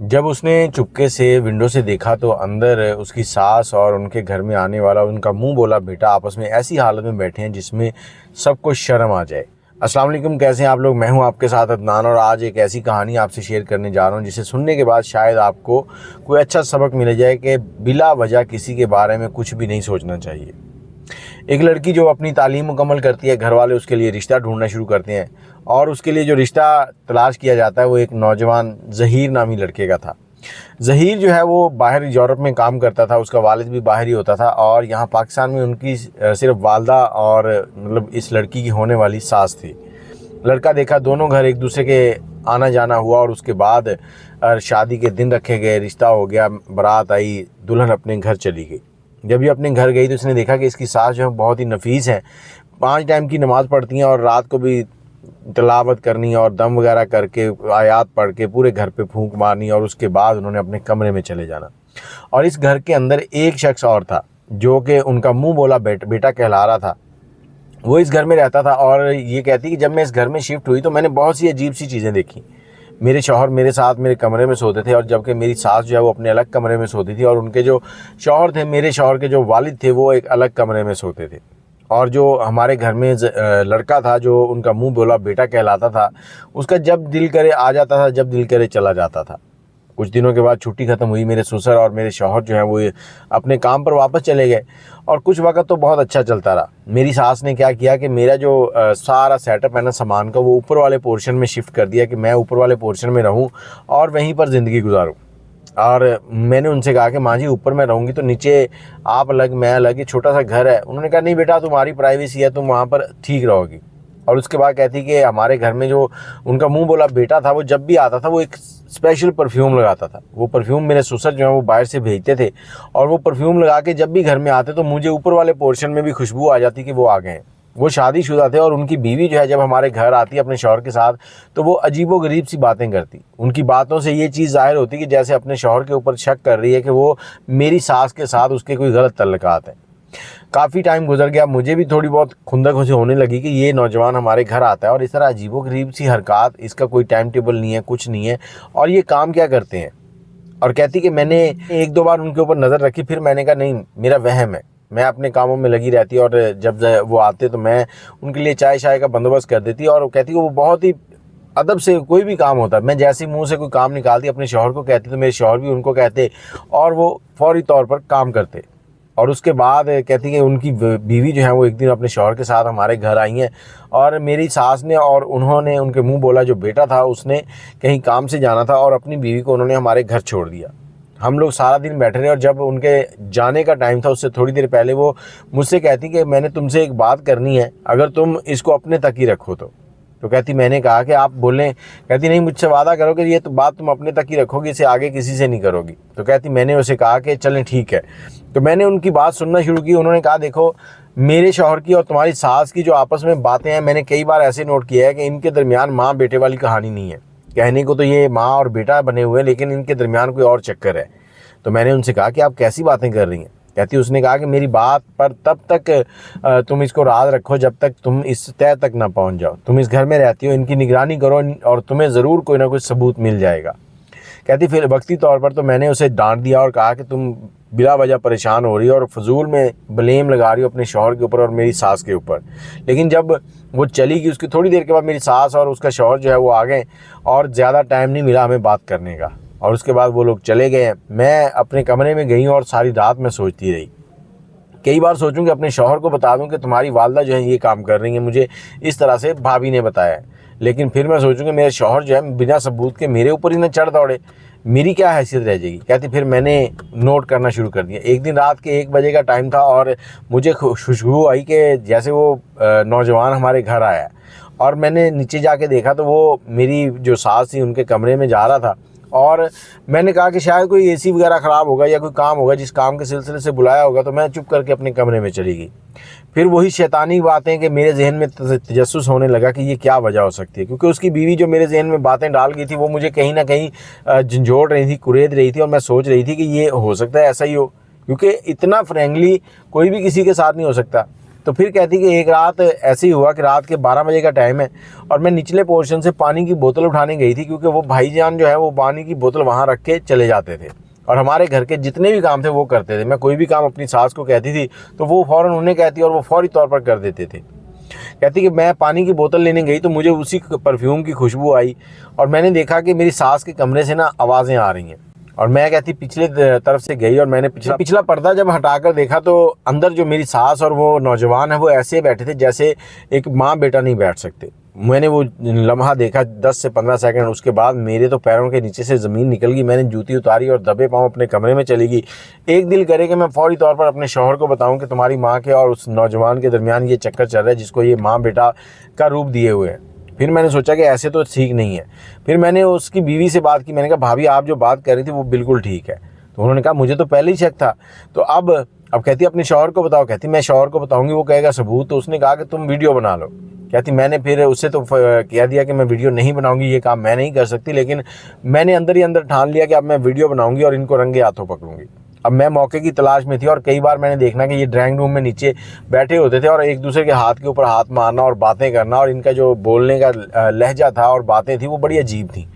जब उसने चुपके से विंडो से देखा तो अंदर उसकी सास और उनके घर में आने वाला उनका मुंह बोला बेटा आपस में ऐसी हालत में बैठे हैं जिसमें सबको शर्म आ जाए। अस्सलाम वालेकुम, कैसे हैं आप लोग। मैं हूं आपके साथ अदनान और आज एक ऐसी कहानी आपसे शेयर करने जा रहा हूं जिसे सुनने के बाद शायद आपको कोई अच्छा सबक मिल जाए कि बिला वजह किसी के बारे में कुछ भी नहीं सोचना चाहिए। एक लड़की जो अपनी तालीम मुकम्मल करती है, घर वाले उसके लिए रिश्ता ढूंढना शुरू करते हैं और उसके लिए जो रिश्ता तलाश किया जाता है वो एक नौजवान ज़हीर नामी लड़के का था। ज़हीर जो है वो बाहर यूरोप में काम करता था, उसका वालिद भी बाहर ही होता था और यहाँ पाकिस्तान में उनकी सिर्फ वालदा और मतलब इस लड़की की होने वाली सास थी। लड़का देखा, दोनों घर एक दूसरे के आना जाना हुआ और उसके बाद शादी के दिन रखे गए, रिश्ता हो गया, बारात आई, दुल्हन अपने घर चली गई। जब ये अपने घर गई तो उसने देखा कि इसकी सास जो है बहुत ही नफीस है, 5 टाइम की नमाज़ पढ़ती हैं और रात को भी तिलावत करनी और दम वगैरह करके आयात पढ़ के पूरे घर पे फूंक मारनी और उसके बाद उन्होंने अपने कमरे में चले जाना। और इस घर के अंदर एक शख्स और था जो कि उनका मुंह बोला बेटा कहला रहा था। वो इस घर में रहता था और ये कहती कि जब मैं इस घर में शिफ्ट हुई तो मैंने बहुत सी अजीब सी चीज़ें देखी। मेरे शौहर मेरे साथ मेरे कमरे में सोते थे और जबकि मेरी सास जो है वो अपने अलग कमरे में सोती थी और उनके जो शौहर थे, मेरे शौहर के जो वालिद थे, वो एक अलग कमरे में सोते थे। और जो हमारे घर में लड़का था जो उनका मुंह बोला बेटा कहलाता था, उसका जब दिल करे आ जाता था, जब दिल करे चला जाता था। कुछ दिनों के बाद छुट्टी ख़त्म हुई, मेरे ससुर और मेरे शौहर जो हैं वो अपने काम पर वापस चले गए और कुछ वक्त तो बहुत अच्छा चलता रहा। मेरी सास ने क्या किया कि मेरा जो सारा सेटअप है ना सामान का, वो ऊपर वाले पोर्शन में शिफ्ट कर दिया कि मैं ऊपर वाले पोर्शन में रहूं और वहीं पर ज़िंदगी गुजारूं। और मैंने उनसे कहा कि माँ जी ऊपर मैं रहूँगी तो नीचे आप अलग मैं अलग, ये छोटा सा घर है। उन्होंने कहा नहीं बेटा, तुम्हारी प्राइवेसी है, तुम वहाँ पर ठीक रहोगी। और उसके बाद कहती कि हमारे घर में जो उनका मुंह बोला बेटा था, वो जब भी आता था वो एक स्पेशल परफ्यूम लगाता था। वो परफ्यूम मेरे ससुर जो है वो बाहर से भेजते थे और वो परफ्यूम लगा के जब भी घर में आते तो मुझे ऊपर वाले पोर्शन में भी खुशबू आ जाती कि वो आ गए हैं। वो शादीशुदा थे और उनकी बीवी जो है जब हमारे घर आती है अपने शौहर के साथ तो वो अजीबोगरीब सी बातें करती। उनकी बातों से ये चीज़ जाहिर होती कि जैसे अपने शौहर के ऊपर शक कर रही है कि वो मेरी सास के साथ उसके कोई गलत तल्लुकात हैं। काफ़ी टाइम गुजर गया, मुझे भी थोड़ी बहुत खुंदक होने लगी कि ये नौजवान हमारे घर आता है और इस तरह अजीबोगरीब सी हरकत, इसका कोई टाइम टेबल नहीं है, कुछ नहीं है, और ये काम क्या करते हैं। और कहती कि मैंने 1-2 बार उनके ऊपर नज़र रखी, फिर मैंने कहा नहीं मेरा वहम है, मैं अपने कामों में लगी रहती और जब वो आते तो मैं उनके लिए चाय शाय का बंदोबस्त कर देती। और वो कहती कि वो बहुत ही अदब से कोई भी काम होता, मैं जैसे मुंह से कोई काम निकालती अपने शौहर को कहती तो मेरे शौहर भी उनको कहते और वो फौरी तौर पर काम करते। और उसके बाद कहती कि उनकी बीवी जो है वो एक दिन अपने शौहर के साथ हमारे घर आई हैं और मेरी सास ने और उन्होंने उनके मुंह बोला जो बेटा था उसने कहीं काम से जाना था और अपनी बीवी को उन्होंने हमारे घर छोड़ दिया। हम लोग सारा दिन बैठे रहे और जब उनके जाने का टाइम था उससे थोड़ी देर पहले वो मुझसे कहती कि मैंने तुमसे एक बात करनी है, अगर तुम इसको अपने तक ही रखो तो कहती मैंने कहा कि आप बोलें। कहती नहीं, मुझसे वादा करो कि ये तो बात तुम अपने तक ही रखोगी, इसे आगे किसी से नहीं करोगी। तो कहती मैंने उसे कहा कि चलें ठीक है। तो मैंने उनकी बात सुनना शुरू की। उन्होंने कहा देखो, मेरे शौहर की और तुम्हारी सास की जो आपस में बातें हैं, मैंने कई बार ऐसे नोट किया है कि इनके दरमियान माँ बेटे वाली कहानी नहीं है। कहने को तो ये माँ और बेटा बने हुए हैं लेकिन इनके दरमियान कोई और चक्कर है। तो मैंने उनसे कहा कि आप कैसी बातें कर रही हैं। कहती उसने कहा कि मेरी बात पर तब तक तुम इसको राज रखो जब तक तुम इस तय तक ना पहुंच जाओ। तुम इस घर में रहती हो, इनकी निगरानी करो और तुम्हें ज़रूर कोई ना कोई सबूत मिल जाएगा। कहती फिर वक्ती तौर पर तो मैंने उसे डांट दिया और कहा कि तुम बिला वजह परेशान हो रही हो और फजूल में ब्लेम लगा रही हो अपने शौहर के ऊपर और मेरी सास के ऊपर। लेकिन जब वो चली गई उसकी थोड़ी देर के बाद मेरी सास और उसका शौहर जो है वो आ गए और ज़्यादा टाइम नहीं मिला हमें बात करने का और उसके बाद वो लोग चले गए। मैं अपने कमरे में गई और सारी रात मैं सोचती रही। कई बार सोचूं कि अपने शौहर को बता दूं कि तुम्हारी वालदा जो है ये काम कर रही है, मुझे इस तरह से भाभी ने बताया है। लेकिन फिर मैं सोचूं कि मेरे शौहर जो है बिना सबूत के मेरे ऊपर ही न चढ़ दौड़े, मेरी क्या हैसियत रह जाएगी। कहती फिर मैंने नोट करना शुरू कर दिया। एक दिन रात के 1 बजे का टाइम था और मुझे खुशबू आई कि जैसे वो नौजवान हमारे घर आया और मैंने नीचे जाके देखा तो वो मेरी जो सास थी उनके कमरे में जा रहा था और मैंने कहा कि शायद कोई एसी वगैरह ख़राब होगा या कोई काम होगा जिस काम के सिलसिले से बुलाया होगा। तो मैं चुप करके अपने कमरे में चली गई। फिर वही शैतानी बातें कि मेरे जहन में तजस्सुस होने लगा कि ये क्या वजह हो सकती है, क्योंकि उसकी बीवी जो मेरे जहन में बातें डाल गई थी वो मुझे कहीं ना कहीं झंझोड़ रही थी, कुरेद रही थी और मैं सोच रही थी कि ये हो सकता है ऐसा ही हो, क्योंकि इतना फ्रेंकली कोई भी किसी के साथ नहीं हो सकता। तो फिर कहती कि एक रात ऐसे ही हुआ कि रात के 12 बजे का टाइम है और मैं निचले पोर्शन से पानी की बोतल उठाने गई थी, क्योंकि वो भाईजान जो है वो पानी की बोतल वहाँ रख के चले जाते थे और हमारे घर के जितने भी काम थे वो करते थे। मैं कोई भी काम अपनी सास को कहती थी तो वो फ़ौरन उन्हें कहती और वो फौरी तौर पर कर देते थे। कहती कि मैं पानी की बोतल लेने गई तो मुझे उसी परफ्यूम की खुशबू आई और मैंने देखा कि मेरी सास के कमरे से ना आवाज़ें आ रही हैं और मैं कहती पिछले तरफ से गई और मैंने पिछला पर्दा जब हटाकर देखा तो अंदर जो मेरी सास और वो नौजवान है वो ऐसे बैठे थे जैसे एक माँ बेटा नहीं बैठ सकते। मैंने वो लम्हा देखा 10 से 15 सेकंड, उसके बाद मेरे तो पैरों के नीचे से ज़मीन निकल गई। मैंने जूती उतारी और दबे पाँव अपने कमरे में चली गई। एक दिल करे कि मैं फौरी तौर पर अपने शौहर को बताऊं कि तुम्हारी माँ के और उस नौजवान के दरमियान ये चक्कर चल रहा है जिसको ये माँ बेटा का रूप दिए हुए हैं। फिर मैंने सोचा कि ऐसे तो ठीक नहीं है। फिर मैंने उसकी बीवी से बात की। मैंने कहा भाभी आप जो बात कर रही थी वो बिल्कुल ठीक है। तो उन्होंने कहा मुझे तो पहले ही शक था। तो अब कहती अपने शौहर को बताओ। कहती मैं शौहर को बताऊंगी, वो कहेगा सबूत। तो उसने कहा कि तुम वीडियो बना लो। कहती मैंने फिर उससे तो कह दिया कि मैं वीडियो नहीं बनाऊंगी, ये काम मैं नहीं कर सकती, लेकिन मैंने अंदर ही अंदर ठान लिया कि अब मैं वीडियो बनाऊंगी और इनको रंगे हाथों पकड़ूंगी। अब मैं मौके की तलाश में थी और कई बार मैंने देखना कि ये ड्राइंग रूम में नीचे बैठे होते थे और एक दूसरे के हाथ के ऊपर हाथ मारना और बातें करना, और इनका जो बोलने का लहजा था और बातें थी वो बड़ी अजीब थी।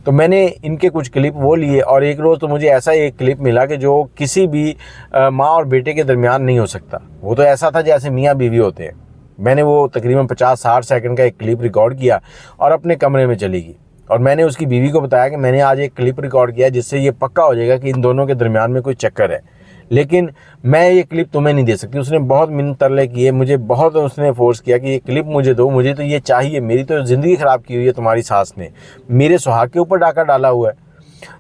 तो मैंने इनके कुछ क्लिप वो लिए और एक रोज़ तो मुझे ऐसा एक क्लिप मिला कि जो किसी भी माँ और बेटे के दरमियान नहीं हो सकता। वो तो ऐसा था जैसे मियाँ बीवी होते हैं। मैंने वो तकरीबन 50-60 सेकंड का एक क्लिप रिकॉर्ड किया और अपने कमरे में चली गई और मैंने उसकी बीवी को बताया कि मैंने आज एक क्लिप रिकॉर्ड किया जिससे ये पक्का हो जाएगा कि इन दोनों के दरमियान में कोई चक्कर है, लेकिन मैं ये क्लिप तुम्हें नहीं दे सकती। उसने बहुत मिन्नत तरले किए, मुझे बहुत उसने फोर्स किया कि ये क्लिप मुझे दो, मुझे तो ये चाहिए, मेरी तो ज़िंदगी ख़राब की हुई है तुम्हारी सास ने, मेरे सुहाग के ऊपर डाका डाला हुआ है।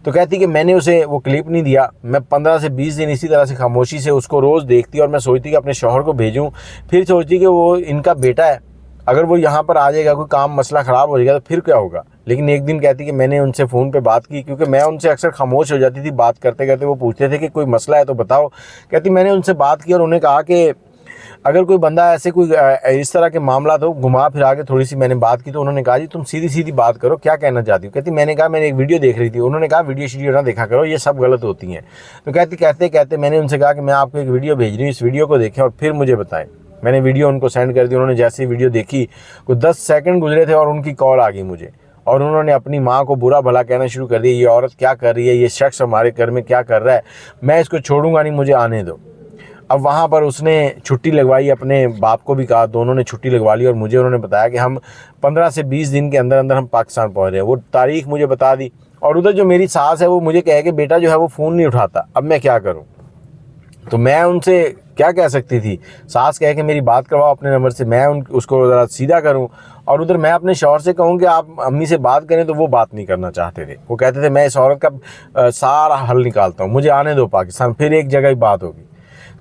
तो कहती कि मैंने उसे वो क्लिप नहीं दिया। मैं 15 से 20 दिन इसी तरह से खामोशी से उसको रोज़ देखती और मैं सोचती कि अपने शौहर को भेजूँ। फिर सोचती कि वो इनका बेटा है, अगर वो यहाँ पर आ जाएगा, कोई काम मसला ख़राब हो जाएगा तो फिर क्या होगा। लेकिन एक दिन कहती कि मैंने उनसे फ़ोन पे बात की, क्योंकि मैं उनसे अक्सर खामोश हो जाती थी। बात करते करते वो पूछते थे कि कोई मसला है तो बताओ। कहती मैंने उनसे बात की और उन्हें कहा कि अगर कोई बंदा ऐसे कोई इस तरह के मामला तो घुमा फिरा के थोड़ी सी मैंने बात की। तो उन्होंने कहा जी तुम सीधी सीधी बात करो, क्या कहना चाहती हो। कहती मैंने कहा मैंने एक वीडियो देख रही थी। उन्होंने कहा वीडियो शीडियो ना देखा करो, ये सब गलत होती हैं। तो कहते कहते मैंने उनसे कहा कि मैं आपको एक वीडियो भेज रही हूँ, इस वीडियो को देखें और फिर मुझे बताएं। मैंने वीडियो उनको सेंड कर दी। उन्होंने जैसे ही वीडियो देखी, कुछ 10 सेकंड गुजरे थे और उनकी कॉल आ गई मुझे, और उन्होंने अपनी माँ को बुरा भला कहना शुरू कर दिया, ये औरत क्या कर रही है, ये शख्स हमारे घर में क्या कर रहा है, मैं इसको छोड़ूंगा नहीं, मुझे आने दो। अब वहाँ पर उसने छुट्टी लगवाई, अपने बाप को भी कहा, दोनों ने छुट्टी लगवा ली और मुझे उन्होंने बताया कि हम 15 से 20 दिन के अंदर अंदर हम पाकिस्तान पहुँच रहे हैं। वो तारीख मुझे बता दी। और उधर जो मेरी सास है वो मुझे कहे कि बेटा जो है वो फ़ोन नहीं उठाता, अब मैं क्या करूँ। तो मैं उनसे क्या कह सकती थी। सास कहे कि मेरी बात करवाओ अपने नंबर से, मैं उसको ज़रा सीधा करूं। और उधर मैं अपने शौहर से कहूं कि आप अम्मी से बात करें, तो वो बात नहीं करना चाहते थे। वो कहते थे मैं इस औरत का सारा हल निकालता हूं, मुझे आने दो पाकिस्तान, फिर एक जगह ही बात होगी।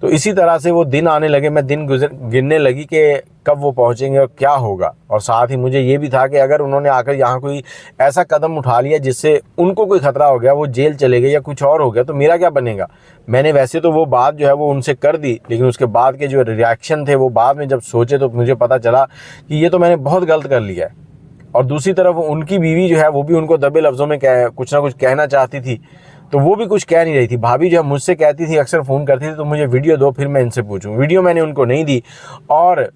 तो इसी तरह से वो दिन आने लगे, मैं दिन गिनने लगी कि कब वो पहुंचेंगे और क्या होगा। और साथ ही मुझे ये भी था कि अगर उन्होंने आकर यहाँ कोई ऐसा कदम उठा लिया जिससे उनको कोई ख़तरा हो गया, वो जेल चले गए या कुछ और हो गया, तो मेरा क्या बनेगा। मैंने वैसे तो वो बात जो है वो उनसे कर दी, लेकिन उसके बाद के जो रिएक्शन थे वो बाद में जब सोचे तो मुझे पता चला कि ये तो मैंने बहुत गलत कर लिया है। और दूसरी तरफ उनकी बीवी जो है वो भी उनको दबे लफ्ज़ों में कुछ ना कुछ कहना चाहती थी, तो वो भी कुछ कह नहीं रही थी। भाभी जो है मुझसे कहती थी, अक्सर फ़ोन करती थी, तो मुझे वीडियो दो फिर मैं इनसे पूछूं। वीडियो मैंने उनको नहीं दी। और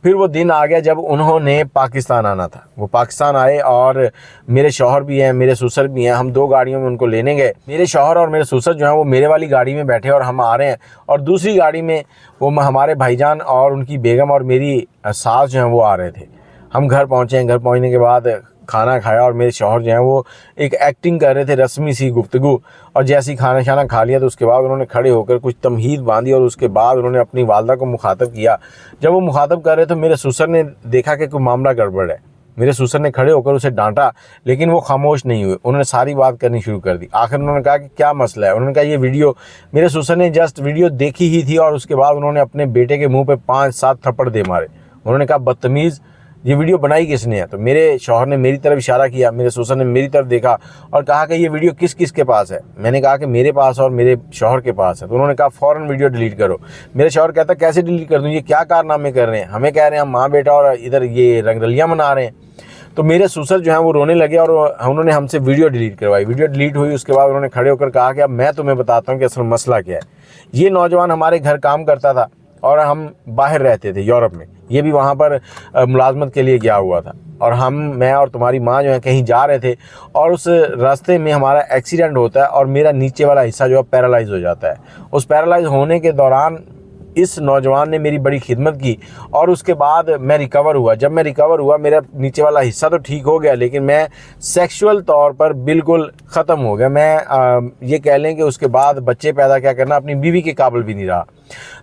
फिर वो दिन आ गया जब उन्होंने पाकिस्तान आना था। वो पाकिस्तान आए और मेरे शौहर भी हैं, मेरे ससुर भी हैं। हम 2 गाड़ियों में उनको लेने गए। मेरे शौहर और मेरे ससुर जो हैं वो मेरे वाली गाड़ी में बैठे और हम आ रहे हैं, और दूसरी गाड़ी में वो हमारे भाईजान और उनकी बेगम और मेरी सास जो हैं वो आ रहे थे। हम घर पहुँचे हैं। घर पहुँचने के बाद खाना खाया और मेरे शौहर जो हैं वो एक एक्टिंग कर रहे थे, रस्मी सी गुफ्तगू। और जैसे ही खाना शाना खा लिया तो उसके बाद उन्होंने खड़े होकर कुछ तमहीद बांधी और उसके बाद उन्होंने अपनी वालदा को मुखातब किया। जब वो मुखातब कर रहे तो मेरे ससुर ने देखा कि कोई मामला गड़बड़ है। मेरे ससुर ने खड़े होकर उसे डांटा, लेकिन वो खामोश नहीं हुए। उन्होंने सारी बात करनी शुरू कर दी। आखिर उन्होंने कहा कि क्या मसला है। उन्होंने कहा ये वीडियो, मेरे ससुर ने जस्ट वीडियो देखी ही थी और उसके बाद उन्होंने अपने बेटे के मुँह पर 5-7 थप्पड़ दे मारे। उन्होंने कहा बदतमीज़, ये वीडियो बनाई किसने है। तो मेरे शौहर ने मेरी तरफ इशारा किया, मेरे ससुर ने मेरी तरफ देखा और कहा कि ये वीडियो किस किस के पास है। मैंने कहा कि मेरे पास और मेरे शौहर के पास है। तो उन्होंने कहा फ़ौरन वीडियो डिलीट करो। मेरे शौहर कहता कैसे डिलीट कर दूँ, ये क्या कारनामे कर रहे हैं, हमें कह रहे हैं हम माँ बेटा और इधर ये रंगरलियाँ मना रहे हैं। तो मेरे ससुर जो हैं वो रोने लगे और उन्होंने हमसे वीडियो डिलीट करवाई। वीडियो डिलीट हुई, उसके बाद उन्होंने खड़े होकर कहा कि अब मैं तुम्हें बताता हूँ कि असल मसला क्या है। ये नौजवान हमारे घर काम करता था, और हम बाहर रहते थे यूरोप में, ये भी वहाँ पर मुलाजमत के लिए गया हुआ था। और मैं और तुम्हारी माँ जो है कहीं जा रहे थे और उस रास्ते में हमारा एक्सीडेंट होता है और मेरा नीचे वाला हिस्सा जो है पैरालाइज हो जाता है। उस पैरालाइज होने के दौरान इस नौजवान ने मेरी बड़ी खिदमत की और उसके बाद मैं रिकवर हुआ। जब मैं रिकवर हुआ मेरा नीचे वाला हिस्सा तो ठीक हो गया, लेकिन मैं सेक्सुअल तौर पर बिल्कुल ख़त्म हो गया। मैं ये कह लें कि उसके बाद बच्चे पैदा क्या करना अपनी बीवी के काबिल भी नहीं रहा।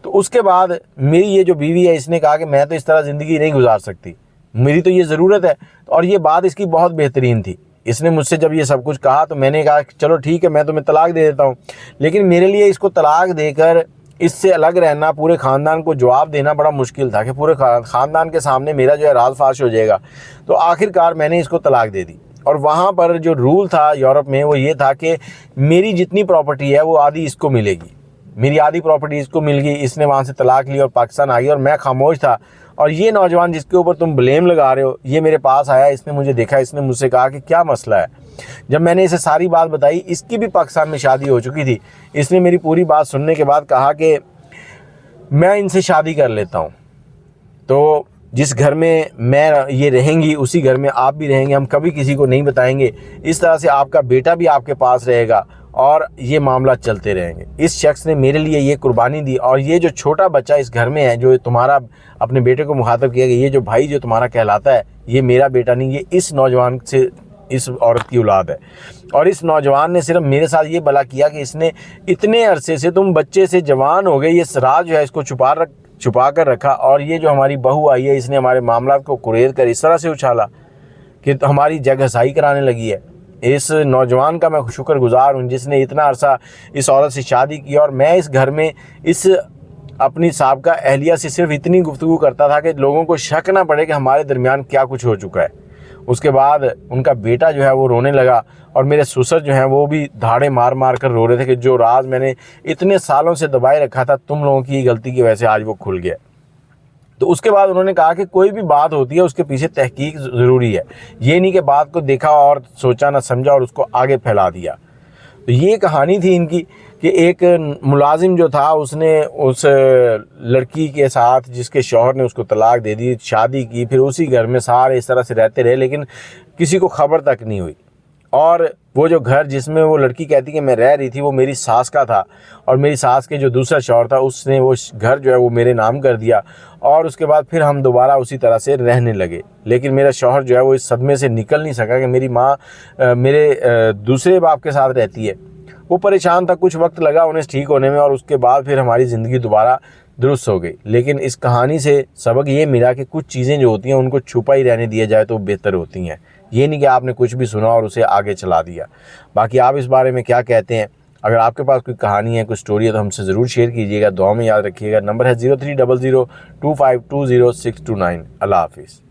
तो उसके बाद मेरी ये जो बीवी है इसने कहा कि मैं तो इस तरह ज़िंदगी नहीं गुजार सकती, मेरी तो ये ज़रूरत है। और ये बात इसकी बहुत बेहतरीन थी। इसने मुझसे जब ये सब कुछ कहा तो मैंने कहा चलो ठीक है, मैं तुम्हें तलाक दे देता हूँ। लेकिन मेरे लिए इसको तलाक देकर इससे अलग रहना, पूरे ख़ानदान को जवाब देना बड़ा मुश्किल था कि पूरे ख़ानदान के सामने मेरा जो है राज फाश हो जाएगा। तो आखिरकार मैंने इसको तलाक दे दी। और वहाँ पर जो रूल था यूरोप में वो ये था कि मेरी जितनी प्रॉपर्टी है वो आधी इसको मिलेगी, मेरी आधी प्रॉपर्टी इसको मिल गई। इसने वहाँ से तलाक ली और पाकिस्तान आ गई और मैं खामोश था। और ये नौजवान जिसके ऊपर तुम ब्लेम लगा रहे हो ये मेरे पास आया, इसने मुझे देखा, इसने मुझसे कहा कि क्या मसला है। जब मैंने इसे सारी बात बताई, इसकी भी पाकिस्तान में शादी हो चुकी थी, इसने मेरी पूरी बात सुनने के बाद कहा कि मैं इनसे शादी कर लेता हूँ, तो जिस घर में मैं ये रहेंगी उसी घर में आप भी रहेंगे, हम कभी किसी को नहीं बताएंगे, इस तरह से आपका बेटा भी आपके पास रहेगा और ये मामला चलते रहेंगे। इस शख्स ने मेरे लिए ये कुर्बानी दी। और ये जो छोटा बच्चा इस घर में है जो तुम्हारा अपने बेटे को मुखातब किया कि ये जो भाई जो तुम्हारा कहलाता है ये मेरा बेटा नहीं, ये इस नौजवान से, इस औरत की औलाद है। और इस नौजवान ने सिर्फ मेरे साथ ये भला किया कि इसने इतने अरसे से, तुम बच्चे से जवान हो गए, ये राज जो है इसको छुपा कर रखा। और ये जो हमारी बहू आई है इसने हमारे मामला को कुरेद कर इस तरह से उछाला कि हमारी जगहसाई कराने लगी है। इस नौजवान का मैं शुक्रगुजार हूँ जिसने इतना अरसा इस औरत से शादी की। और मैं इस घर में इस अपनी साबका अहलिया से सिर्फ इतनी गुफ्तगू करता था कि लोगों को शक ना पड़े कि हमारे दरमियान क्या कुछ हो चुका है। उसके बाद उनका बेटा जो है वो रोने लगा और मेरे ससुर जो हैं वो भी धाड़े मार मार कर रो रहे थे कि जो राज मैंने इतने सालों से दबाए रखा था तुम लोगों की गलती की वजह से आज वो खुल गया। तो उसके बाद उन्होंने कहा कि कोई भी बात होती है उसके पीछे तहकीक ज़रूरी है, ये नहीं कि बात को देखा और सोचा ना समझा और उसको आगे फैला दिया। तो ये कहानी थी इनकी कि एक मुलाजिम जो था उसने उस लड़की के साथ, जिसके शौहर ने उसको तलाक दे दी, शादी की, फिर उसी घर में सारे इस तरह से रहते रहे, लेकिन किसी को खबर तक नहीं हुई। और वो जो घर जिसमें वो लड़की कहती कि मैं रह रही थी वो मेरी सास का था और मेरी सास के जो दूसरा शौहर था उसने वो घर जो है वो मेरे नाम कर दिया। और उसके बाद फिर हम दोबारा उसी तरह से रहने लगे। लेकिन मेरा शौहर जो है वो इस सदमे से निकल नहीं सका कि मेरी माँ मेरे दूसरे बाप के साथ रहती है। वो परेशान था, कुछ वक्त लगा उन्हें ठीक होने में और उसके बाद फिर हमारी ज़िंदगी दोबारा दुरुस्त हो गई। लेकिन इस कहानी से सबक ये मिला कि कुछ चीज़ें जो होती हैं उनको छुपा ही रहने दिया जाए तो बेहतर होती हैं। ये नहीं कि आपने कुछ भी सुना और उसे आगे चला दिया। बाकी आप इस बारे में क्या कहते हैं? अगर आपके पास कोई कहानी है, कोई स्टोरी है तो हमसे ज़रूर शेयर कीजिएगा। दुआ में याद रखिएगा। नंबर है 03002520 629। अल्लाह हाफिज़।